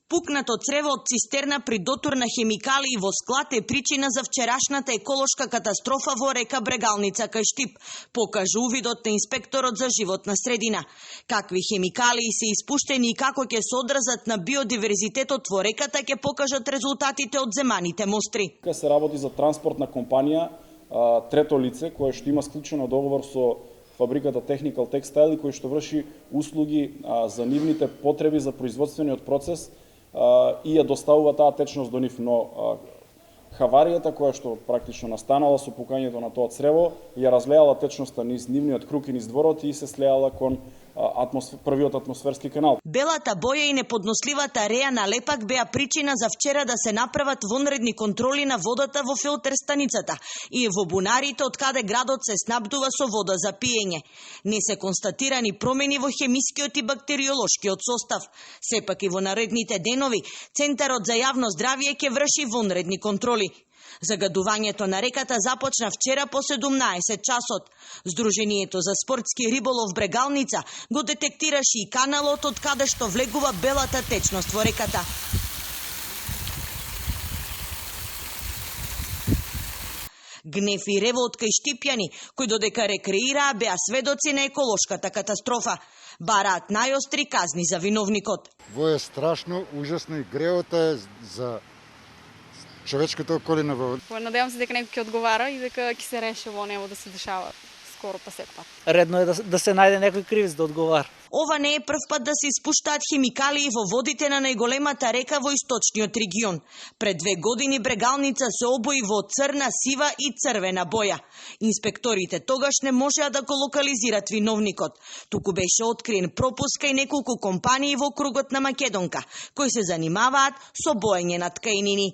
Пукнато црево од цистерна при дотур на хемикалии во склад е причина за вчерашната еколошка катастрофа во река Брегалница кај Штип, покажа увидот на инспекторот за животна средина. Какви хемикалии се испуштени и како ќе се одразат на биодиверзитетот во реката ќе покажат резултатите од земаните мостри. Се работи за транспортна компанија, трето лице кое што има склучено договор со фабриката Technical Textile кој што врши услуги за нивните потреби за производствениот процес и ја доставува таа течност до нив, но хаваријата која што практично настанала со пукањето на тоа црево ја разлеала течноста низ нивниот круг и низ дворот и се слеала кон првиот атмосферски канал. Белата боја и неподносливата реја на лепак беа причина за вчера да се направат вонредни контроли на водата во филтер станицата и во бунарите од каде градот се снабдува со вода за пиење. Не се констатирани промени во хемискиот и бактериолошкиот состав. Сепак и во наредните денови Центарот за јавно здравје ќе врши вонредни контроли. Загадувањето на реката започна вчера по 17 часот. Сдруженијето за спортски риболов Брегалница го детектираше и каналот од каде што влегува белата течност во реката. Гнев и ревот кај штипјани, кои додека рекреираа беа сведоци на еколошката катастрофа. Бараат најостри казни за виновникот. Во е страшно, ужасно и греота е за човечката околина во. Надевам се дека некој ќе одговара и дека ќе се реши во нема да се дешава скоро па секпат. Редно е да се најде некој кривец да одговара. Ова не е прв пат да се испуштаат хемикалии во водите на најголемата река во источниот регион. Пред 2 години Брегалница се обои во црна, сива и црвена боја. Инспекторите тогаш не можеа да го локализират виновникот. Туку беше откриен пропуск кај неколку компании во кругот на Македонка, кои се занимаваат со боење на ткаенини.